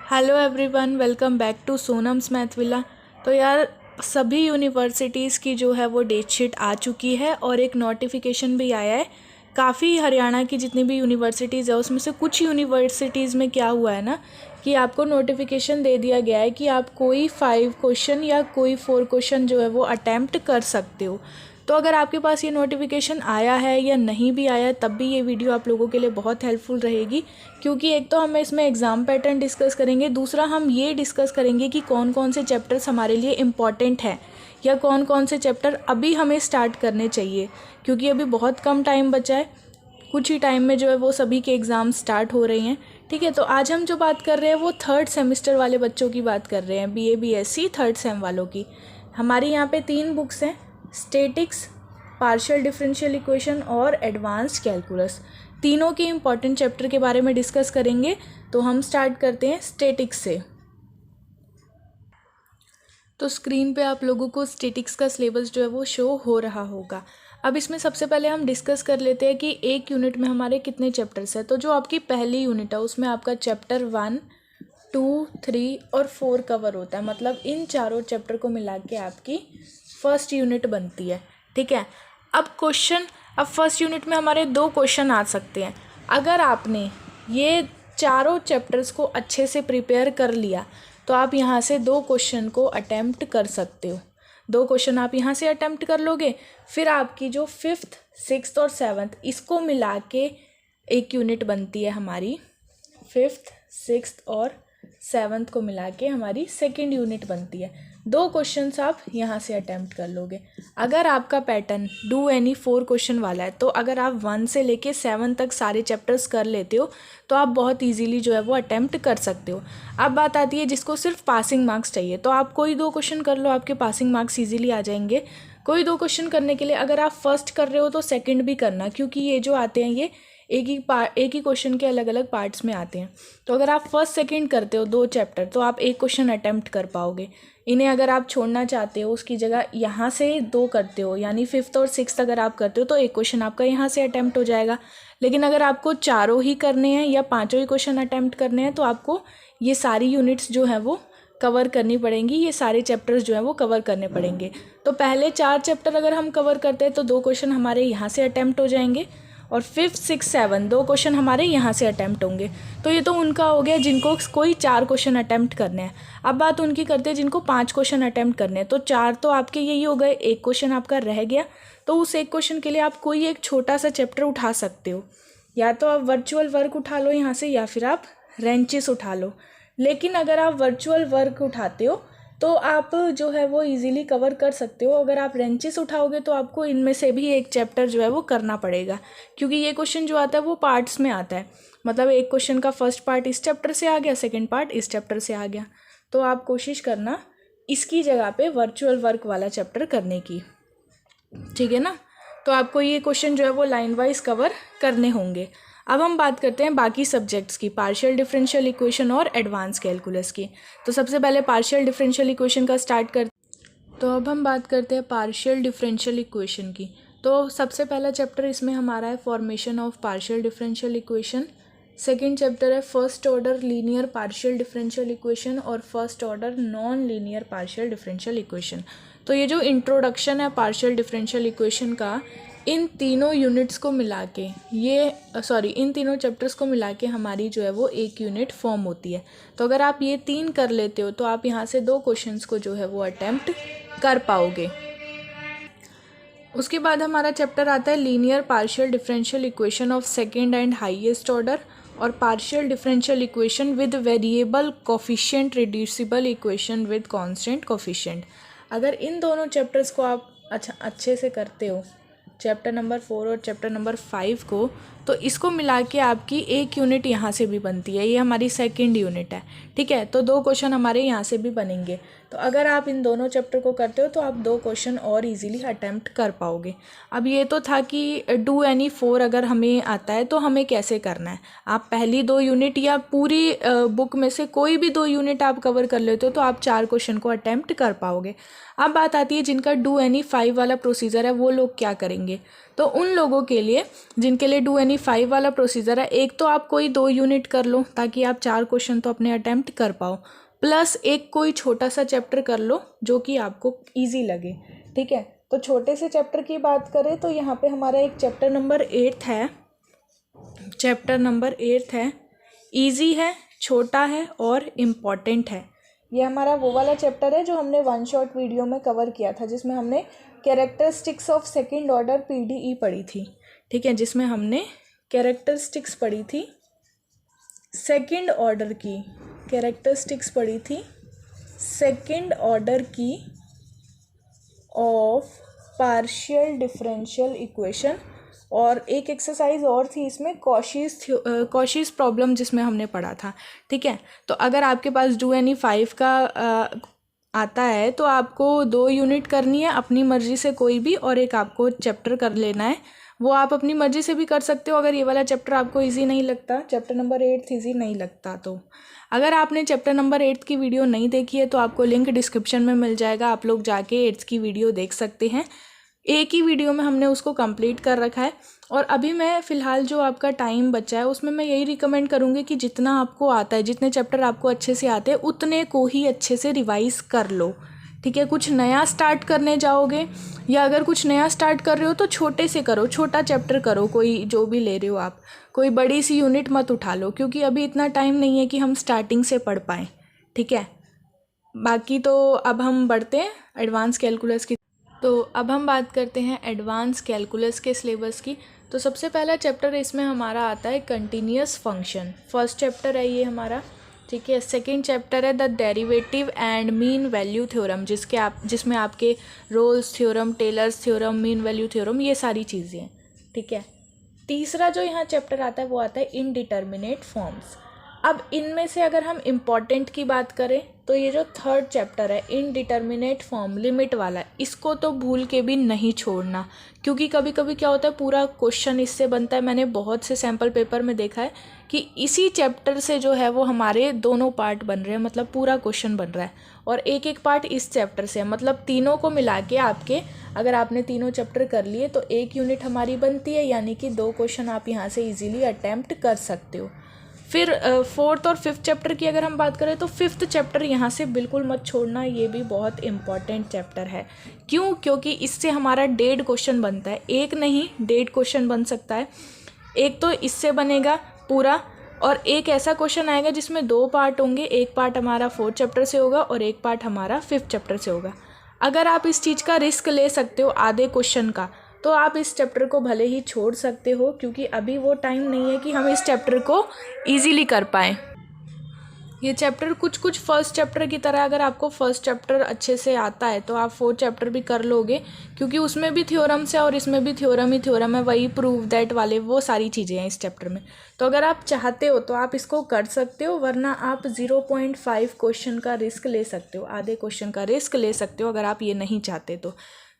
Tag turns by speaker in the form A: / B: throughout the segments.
A: Hello everyone, welcome back to Sonam's math villa. तो यार सभी यूनिवर्सिटीज़ की जो है वो डेट शीट आ चुकी है और एक नोटिफिकेशन भी आया है। काफ़ी हरियाणा की जितनी भी यूनिवर्सिटीज़ है उसमें से कुछ यूनिवर्सिटीज़ में क्या हुआ है ना कि आपको नोटिफिकेशन दे दिया गया है कि आप कोई 5 क्वेश्चन या कोई 4 क्वेश्चन जो है वो अटैम्प्ट कर सकते हो। तो अगर आपके पास ये नोटिफिकेशन आया है या नहीं भी आया है तब भी ये वीडियो आप लोगों के लिए बहुत हेल्पफुल रहेगी, क्योंकि एक तो हम इसमें एग्ज़ाम पैटर्न डिस्कस करेंगे, दूसरा हम ये डिस्कस करेंगे कि कौन कौन से चैप्टर्स हमारे लिए इम्पॉर्टेंट हैं या कौन कौन से चैप्टर अभी हमें स्टार्ट करने चाहिए, क्योंकि अभी बहुत कम टाइम बचा है। कुछ ही टाइम में जो है वो सभी के एग्ज़ाम स्टार्ट हो रहे हैं। ठीक है, तो आज हम जो बात कर रहे हैं वो 3rd सेमेस्टर वाले बच्चों की बात कर रहे हैं, BA BSc 3rd सेम वालों की। हमारी यहाँ पे 3 बुक्स हैं, स्टैटिक्स, पार्शियल डिफरेंशियल इक्वेशन और एडवांस्ड कैलकुलस। तीनों के इम्पॉर्टेंट चैप्टर के बारे में डिस्कस करेंगे। तो हम स्टार्ट करते हैं स्टैटिक्स से। तो स्क्रीन पे आप लोगों को स्टैटिक्स का सिलेबस जो है वो शो हो रहा होगा। अब इसमें सबसे पहले हम डिस्कस कर लेते हैं कि एक यूनिट में हमारे कितने चैप्टर्स हैं। तो जो आपकी पहली यूनिट है उसमें आपका चैप्टर 1, 2, 3 और 4 कवर होता है, मतलब इन चारों चैप्टर को मिला के आपकी फर्स्ट यूनिट बनती है। ठीक है, अब फर्स्ट यूनिट में हमारे 2 क्वेश्चन आ सकते हैं। अगर आपने ये चारों चैप्टर्स को अच्छे से प्रिपेयर कर लिया तो आप यहाँ से 2 क्वेश्चन को अटेम्प्ट कर सकते हो। 2 क्वेश्चन आप यहाँ से अटेम्प्ट कर लोगे, फिर आपकी जो 5th, 6th और 7th इसको मिला के एक यूनिट बनती है हमारी। 5th, 6th और 7th को मिला के हमारी सेकेंड यूनिट बनती है। 2 क्वेश्चंस आप यहाँ से अटेम्प्ट कर लोगे। अगर आपका पैटर्न डू एनी 4 क्वेश्चन वाला है तो अगर आप 1 से लेके 7 तक सारे चैप्टर्स कर लेते हो तो आप बहुत इजीली जो है वो अटेम्प्ट कर सकते हो। अब बात आती है जिसको सिर्फ पासिंग मार्क्स चाहिए, तो आप कोई 2 क्वेश्चन कर लो, आपके पासिंग मार्क्स ईजिली आ जाएंगे। कोई 2 क्वेश्चन करने के लिए अगर आप फर्स्ट कर रहे हो तो सेकेंड भी करना, क्योंकि ये जो आते हैं ये एक ही क्वेश्चन के अलग अलग पार्ट्स में आते हैं। तो अगर आप फर्स्ट सेकंड करते हो 2 चैप्टर तो आप एक क्वेश्चन अटेम्प्ट कर पाओगे। इन्हें अगर आप छोड़ना चाहते हो उसकी जगह यहाँ से 2 करते हो, यानी 5th और 6th अगर आप करते हो तो एक क्वेश्चन आपका यहाँ से अटेम्प्ट हो जाएगा। लेकिन अगर आपको चारों ही करने हैं या 5 ही क्वेश्चन अटेम्प्ट करने हैं तो आपको ये सारी यूनिट्स जो हैं वो कवर करनी पड़ेंगी, ये सारे चैप्टर्स जो हैं वो कवर करने पड़ेंगे। तो पहले 4 चैप्टर अगर हम कवर करते हैं तो 2 क्वेश्चन हमारे यहाँ से अटेम्प्ट हो जाएंगे और 5th, 6th, 7 2 क्वेश्चन हमारे यहाँ से अटेम्प्ट होंगे। तो ये तो उनका हो गया जिनको कोई 4 क्वेश्चन अटेम्प्ट करने हैं। अब बात उनकी करते हैं जिनको 5 क्वेश्चन अटेम्प्ट करने हैं। तो 4 तो आपके यही हो गए, एक क्वेश्चन आपका रह गया। तो उस एक क्वेश्चन के लिए आप कोई एक छोटा सा चैप्टर उठा सकते हो, या तो आप वर्चुअल वर्क उठा लो यहाँ से या फिर आप रेंचेस उठा लो। लेकिन अगर आप वर्चुअल वर्क उठाते हो तो आप जो है वो इजीली कवर कर सकते हो। अगर आप रेंचेस उठाओगे तो आपको इनमें से भी एक चैप्टर जो है वो करना पड़ेगा, क्योंकि ये क्वेश्चन जो आता है वो पार्ट्स में आता है। मतलब एक क्वेश्चन का फर्स्ट पार्ट इस चैप्टर से आ गया, सेकंड पार्ट इस चैप्टर से आ गया। तो आप कोशिश करना इसकी जगह पे वर्चुअल वर्क वाला चैप्टर करने की। ठीक है ना, तो आपको ये क्वेश्चन जो है वो लाइन वाइज कवर करने होंगे। अब हम बात करते हैं बाकी सब्जेक्ट्स की, पार्शियल डिफरेंशियल इक्वेशन और एडवांस कैलकुलस की। तो सबसे पहले पार्शियल डिफरेंशियल इक्वेशन का स्टार्ट करते। तो अब हम बात करते हैं पार्शियल डिफरेंशियल इक्वेशन की। तो सबसे पहला चैप्टर इसमें हमारा है formation of partial differential equation. Second chapter है first order linear partial differential equation और first order non linear partial differential equation. तो ये जो इंट्रोडक्शन है पार्शियल डिफरेंशियल इक्वेशन का, इन तीनों यूनिट्स को मिला के इन तीनों चैप्टर्स को मिला के हमारी जो है वो एक यूनिट फॉर्म होती है। तो अगर आप ये 3 कर लेते हो तो आप यहाँ से 2 क्वेश्चंस को जो है वो अटेम्प्ट कर पाओगे। उसके बाद हमारा चैप्टर आता है linear partial differential equation of second and highest order और partial differential equation with variable coefficient reducible equation with constant coefficient. अगर इन दोनों चैप्टर्स को आप अच्छे से करते हो, चैप्टर नंबर 4 और चैप्टर नंबर 5 को, तो इसको मिला के आपकी एक यूनिट यहाँ से भी बनती है। ये हमारी सेकंड यूनिट है। ठीक है, तो 2 क्वेश्चन हमारे यहाँ से भी बनेंगे। तो अगर आप इन दोनों चैप्टर को करते हो तो आप 2 क्वेश्चन और इजीली अटेम्प्ट कर पाओगे। अब ये तो था कि डू एनी 4 अगर हमें आता है तो हमें कैसे करना है। आप पहली 2 यूनिट या पूरी बुक में से कोई भी 2 यूनिट आप कवर कर लेते हो तो आप 4 क्वेश्चन को अटेम्प्ट कर पाओगे। अब बात आती है जिनका डू एनी 5 वाला प्रोसीजर है वो लोग क्या करेंगे। तो उन लोगों के लिए जिनके लिए डू एनी 5 वाला प्रोसीजर है, एक तो आप कोई 2 यूनिट कर लो ताकि आप 4 क्वेश्चन तो अपने अटेम्प्ट कर पाओ, प्लस एक कोई छोटा सा चैप्टर कर लो जो कि आपको ईजी लगे। ठीक है, तो छोटे से चैप्टर की बात करें तो यहाँ पे हमारा एक चैप्टर नंबर 8 है। चैप्टर नंबर 8 है, ईजी है, छोटा है और इम्पॉर्टेंट है। ये हमारा वो वाला चैप्टर है जो हमने 1 शॉट वीडियो में कवर किया था, जिसमें हमने characteristics of second order PDE पढ़ी थी। ठीक है, जिसमें हमने कैरेक्टरिस्टिक्स पढ़ी थी सेकेंड ऑर्डर की, कैरेक्टरिस्टिक्स पढ़ी थी सेकेंड ऑर्डर की ऑफ पार्शियल डिफरेंशियल इक्वेशन, और एक एक्सरसाइज और थी इसमें कॉशीज़ प्रॉब्लम जिसमें हमने पढ़ा था। ठीक है, तो अगर आपके पास डू एनी 5 का आता है तो आपको 2 यूनिट करनी है अपनी मर्ज़ी से कोई भी, और एक आपको चैप्टर कर लेना है। वो आप अपनी मर्ज़ी से भी कर सकते हो अगर ये वाला चैप्टर आपको इजी नहीं लगता, चैप्टर नंबर 8 इजी नहीं लगता। तो अगर आपने चैप्टर नंबर 8 की वीडियो नहीं देखी है तो आपको लिंक डिस्क्रिप्शन में मिल जाएगा, आप लोग जाके 8 की वीडियो देख सकते हैं। एक ही वीडियो में हमने उसको कंप्लीट कर रखा है। और अभी मैं फ़िलहाल जो आपका टाइम बचा है उसमें मैं यही रिकमेंड करूँगी कि जितना आपको आता है, जितने चैप्टर आपको अच्छे से आते हैं उतने को ही अच्छे से रिवाइज़ कर लो। ठीक है, कुछ नया स्टार्ट करने जाओगे या अगर कुछ नया स्टार्ट कर रहे हो तो छोटे से करो, छोटा चैप्टर करो, कोई जो भी ले रहे हो आप, कोई बड़ी सी यूनिट मत उठा लो, क्योंकि अभी इतना टाइम नहीं है कि हम स्टार्टिंग से पढ़ पाएँ। ठीक है, बाकी तो अब हम बढ़ते हैं एडवांस कैलकुलस की। तो अब हम बात करते हैं एडवांस कैलकुलस के सिलेबस की। तो सबसे पहला चैप्टर इसमें हमारा आता है कंटिन्यूअस फंक्शन, फर्स्ट चैप्टर है ये हमारा। ठीक है, सेकंड चैप्टर है the derivative and mean value theorem, जिसमें आपके Rolle's theorem, Taylor's theorem, mean value theorem, ये सारी चीज़ें हैं। ठीक है, तीसरा जो यहाँ चैप्टर आता है वो आता है इनडिटर्मिनेट फॉर्म्स। अब इनमें से अगर हम इम्पॉर्टेंट की बात करें तो ये जो थर्ड चैप्टर है इनडिटर्मिनेट फॉर्म, लिमिट वाला, इसको तो भूल के भी नहीं छोड़ना, क्योंकि कभी कभी क्या होता है पूरा क्वेश्चन इससे बनता है। मैंने बहुत से सैम्पल पेपर में देखा है कि इसी चैप्टर से जो है वो हमारे दोनों पार्ट बन रहे हैं, मतलब पूरा क्वेश्चन बन रहा है, और एक एक पार्ट इस चैप्टर से है। मतलब तीनों को मिला के आपके, अगर आपने तीनों चैप्टर कर लिए तो 1 यूनिट हमारी बनती है, यानी कि 2 क्वेश्चन आप यहाँ से ईजिली अटैम्प्ट कर सकते हो। फिर फोर्थ और फिफ्थ चैप्टर की अगर हम बात करें तो फिफ्थ चैप्टर यहाँ से बिल्कुल मत छोड़ना, ये भी बहुत इम्पॉर्टेंट चैप्टर है। क्यों? क्योंकि इससे हमारा 1.5 क्वेश्चन बनता है, एक नहीं 1.5 क्वेश्चन बन सकता है। एक तो इससे बनेगा पूरा, और एक ऐसा क्वेश्चन आएगा जिसमें 2 पार्ट होंगे, एक पार्ट हमारा 4th चैप्टर से होगा और एक पार्ट हमारा 5th चैप्टर से होगा। अगर आप इस चीज़ का रिस्क ले सकते हो आधे क्वेश्चन का, तो आप इस चैप्टर को भले ही छोड़ सकते हो, क्योंकि अभी वो टाइम नहीं है कि हम इस चैप्टर को ईजीली कर पाएँ। ये चैप्टर कुछ फर्स्ट चैप्टर की तरह, अगर आपको फर्स्ट चैप्टर अच्छे से आता है तो आप 4th चैप्टर भी कर लोगे, क्योंकि उसमें भी थ्योरम्स है और इसमें भी थ्योरम ही थ्योरम है, वही प्रूव दैट वाले वो सारी चीज़ें हैं इस चैप्टर में। तो अगर आप चाहते हो तो आप इसको कर सकते हो, वरना आप 0.5 क्वेश्चन का रिस्क ले सकते हो, आधे क्वेश्चन का रिस्क ले सकते हो अगर आप ये नहीं चाहते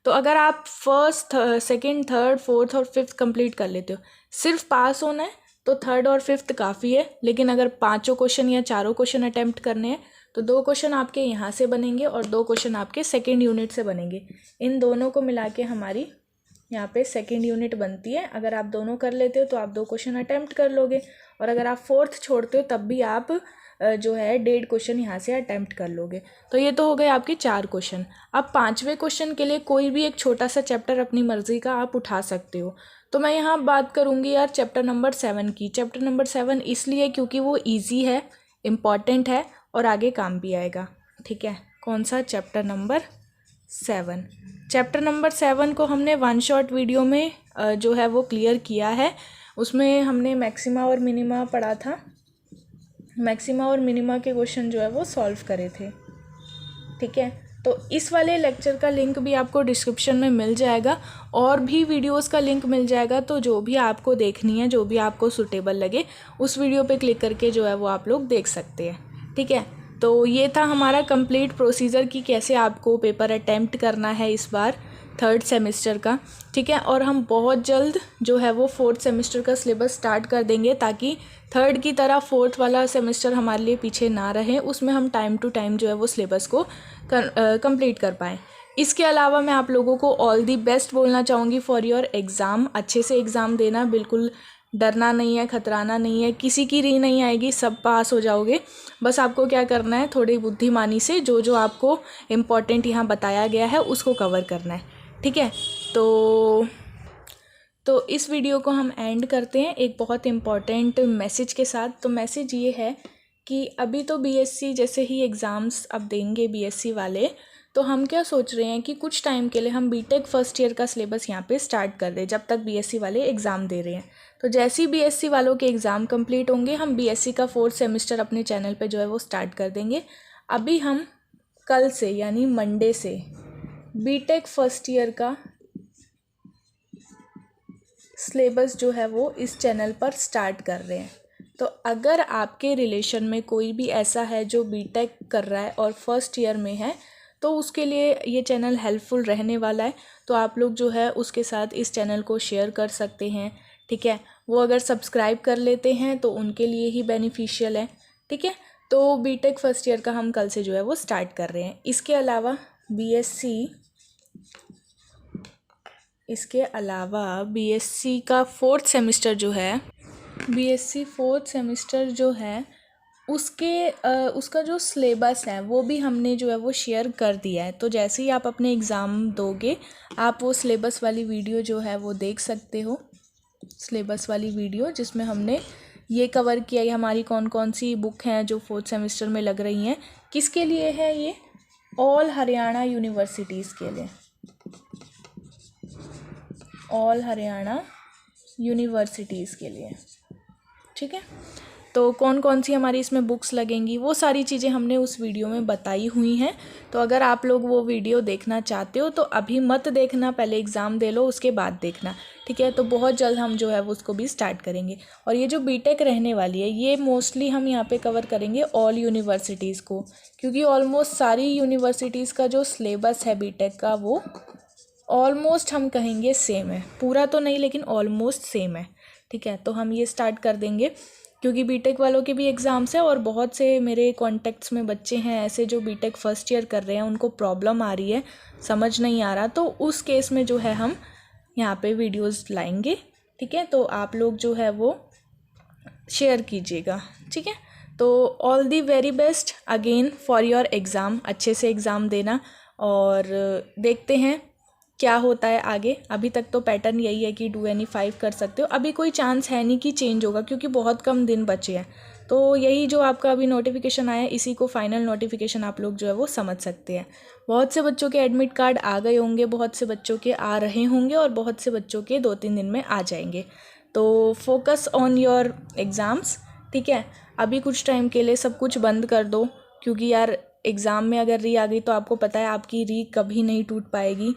A: तो अगर आप फर्स्ट, सेकेंड, थर्ड, फोर्थ और फिफ्थ कंप्लीट कर लेते हो, सिर्फ पास होना है तो 3rd और 5th काफ़ी है। लेकिन अगर 5 क्वेश्चन या 4 क्वेश्चन अटैम्प्ट करने हैं तो 2 क्वेश्चन आपके यहाँ से बनेंगे और 2 क्वेश्चन आपके सेकेंड यूनिट से बनेंगे। इन दोनों को मिला के हमारी यहाँ पे सेकेंड यूनिट बनती है। अगर आप दोनों कर लेते हो तो आप 2 क्वेश्चन अटैम्प्ट कर लोगे, और अगर आप 4th छोड़ते हो तब भी आप जो है 1.5 क्वेश्चन यहाँ से अटैम्प्ट कर लोगे। तो ये तो हो गए आपके 4 क्वेश्चन। अब 5वें क्वेश्चन के लिए कोई भी एक छोटा सा चैप्टर अपनी मर्जी का आप उठा सकते हो। तो मैं यहाँ बात करूँगी यार चैप्टर नंबर 7 की। चैप्टर नंबर 7 इसलिए क्योंकि वो ईजी है, इम्पॉर्टेंट है और आगे काम भी आएगा। ठीक है, कौन सा? Chapter number 7। चैप्टर नंबर 7 को हमने 1 शॉट वीडियो में जो है वो क्लियर किया है। उसमें हमने मैक्सिमा और मिनिमा पढ़ा था, मैक्सिमा और मिनिमा के क्वेश्चन जो है वो सॉल्व करे थे। ठीक है, तो इस वाले लेक्चर का लिंक भी आपको डिस्क्रिप्शन में मिल जाएगा, और भी वीडियोस का लिंक मिल जाएगा। तो जो भी आपको देखनी है, जो भी आपको सूटेबल लगे, उस वीडियो पे क्लिक करके जो है वो आप लोग देख सकते हैं। ठीक है, तो ये था हमारा कंप्लीट प्रोसीजर कि कैसे आपको पेपर अटेम्प्ट करना है इस बार थर्ड सेमेस्टर का, ठीक है। और हम बहुत जल्द जो है वो फोर्थ सेमेस्टर का सिलेबस स्टार्ट कर देंगे ताकि थर्ड की तरह फोर्थ वाला सेमेस्टर हमारे लिए पीछे ना रहे, उसमें हम टाइम टू टाइम जो है वो सिलेबस को कंप्लीट कर पाएँ। इसके अलावा मैं आप लोगों को ऑल दी बेस्ट बोलना चाहूँगी फॉर योर एग्ज़ाम। अच्छे से एग्ज़ाम देना, बिल्कुल डरना नहीं है, खतराना नहीं है, किसी की री नहीं आएगी, सब पास हो जाओगे। बस आपको क्या करना है, थोड़ी बुद्धिमानी से जो जो आपको इम्पॉर्टेंट यहाँ बताया गया है उसको कवर करना है, ठीक है। तो इस वीडियो को हम एंड करते हैं एक बहुत इम्पॉर्टेंट मैसेज के साथ। तो मैसेज ये है कि अभी तो बीएससी जैसे ही एग्ज़ाम्स अब देंगे बीएससी वाले, तो हम क्या सोच रहे हैं कि कुछ टाइम के लिए हम बीटेक फर्स्ट ईयर का सिलेबस यहाँ पे स्टार्ट कर दें जब तक बीएससी वाले एग्ज़ाम दे रहे हैं। तो जैसे ही बीएससी वालों के एग्ज़ाम कंप्लीट होंगे हम बीएससी का फोर्थ सेमेस्टर अपने चैनल पे जो है वो स्टार्ट कर देंगे। अभी हम कल से यानी मंडे से बीटेक फर्स्ट ईयर का सिलेबस जो है वो इस चैनल पर स्टार्ट कर रहे हैं। तो अगर आपके रिलेशन में कोई भी ऐसा है जो बीटेक कर रहा है और फर्स्ट ईयर में है, तो उसके लिए ये चैनल हेल्पफुल रहने वाला है। तो आप लोग जो है उसके साथ इस चैनल को शेयर कर सकते हैं, ठीक है। वो अगर सब्सक्राइब कर लेते हैं तो उनके लिए ही बेनिफिशियल है, ठीक है। तो बीटेक फर्स्ट ईयर का हम कल से जो है वो स्टार्ट कर रहे हैं। इसके अलावा बीएससी का फोर्थ सेमेस्टर जो है, बीएससी फोर्थ सेमेस्टर जो है उसका जो सिलेबस है वो भी हमने जो है वो शेयर कर दिया है। तो जैसे ही आप अपने एग्ज़ाम दोगे आप वो सिलेबस वाली वीडियो जो है वो देख सकते हो, सिलेबस वाली वीडियो जिसमें हमने ये कवर किया है हमारी कौन कौन सी बुक हैं जो फोर्थ सेमेस्टर में लग रही हैं। किसके लिए है ये? ऑल हरियाणा यूनिवर्सिटीज़ के लिए, ऑल हरियाणा यूनिवर्सिटीज़ के लिए, ठीक है। तो कौन कौन सी हमारी इसमें बुक्स लगेंगी वो सारी चीज़ें हमने उस वीडियो में बताई हुई हैं। तो अगर आप लोग वो वीडियो देखना चाहते हो तो अभी मत देखना, पहले एग्ज़ाम दे लो उसके बाद देखना, ठीक है। तो बहुत जल्द हम जो है वो उसको भी स्टार्ट करेंगे। और ये जो बीटेक रहने वाली है ये मोस्टली हम यहाँ पे कवर करेंगे ऑल यूनिवर्सिटीज़ को, क्योंकि ऑलमोस्ट सारी यूनिवर्सिटीज़ का जो सिलेबस है बीटेक का वो ऑलमोस्ट हम कहेंगे सेम है, पूरा तो नहीं लेकिन ऑलमोस्ट सेम है, ठीक है। तो हम ये स्टार्ट कर देंगे क्योंकि बीटेक वालों के भी एग्ज़ाम्स है और बहुत से मेरे कॉन्टेक्ट्स में बच्चे हैं ऐसे जो बीटेक फर्स्ट ईयर कर रहे हैं, उनको प्रॉब्लम आ रही है, समझ नहीं आ रहा। तो उस केस में जो है हम यहाँ पे वीडियोस लाएंगे, ठीक है। तो आप लोग जो है वो शेयर कीजिएगा, ठीक है। तो all the very best again for your exam. अच्छे से एग्ज़ाम देना और देखते हैं क्या होता है आगे। अभी तक तो पैटर्न यही है कि 2NE5 कर सकते हो। अभी कोई चांस है नहीं कि चेंज होगा क्योंकि बहुत कम दिन बचे हैं। तो यही जो आपका अभी नोटिफिकेशन आया इसी को फाइनल नोटिफिकेशन आप लोग जो है वो समझ सकते हैं। बहुत से बच्चों के एडमिट कार्ड आ गए होंगे, बहुत से बच्चों के आ रहे होंगे और बहुत से बच्चों के 2-3 दिन में आ जाएंगे। तो फोकस ऑन योर एग्ज़ाम्स, ठीक है। अभी कुछ टाइम के लिए सब कुछ बंद कर दो क्योंकि यार एग्ज़ाम में अगर री आ गई तो आपको पता है आपकी री कभी नहीं टूट पाएगी।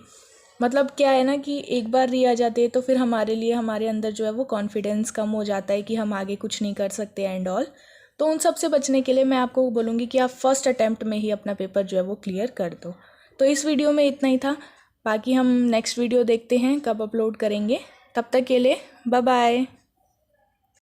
A: मतलब क्या है ना कि एक बार री आ जाती है तो फिर हमारे लिए हमारे अंदर जो है वो कॉन्फिडेंस कम हो जाता है कि हम आगे कुछ नहीं कर सकते एंड ऑल। तो उन सब से बचने के लिए मैं आपको बोलूँगी कि आप फर्स्ट अटैम्प्ट में ही अपना पेपर जो है वो क्लियर कर दो। तो इस वीडियो में इतना ही था, बाकी हम नेक्स्ट वीडियो देखते हैं कब अपलोड करेंगे। तब तक के लिए बाय बाय।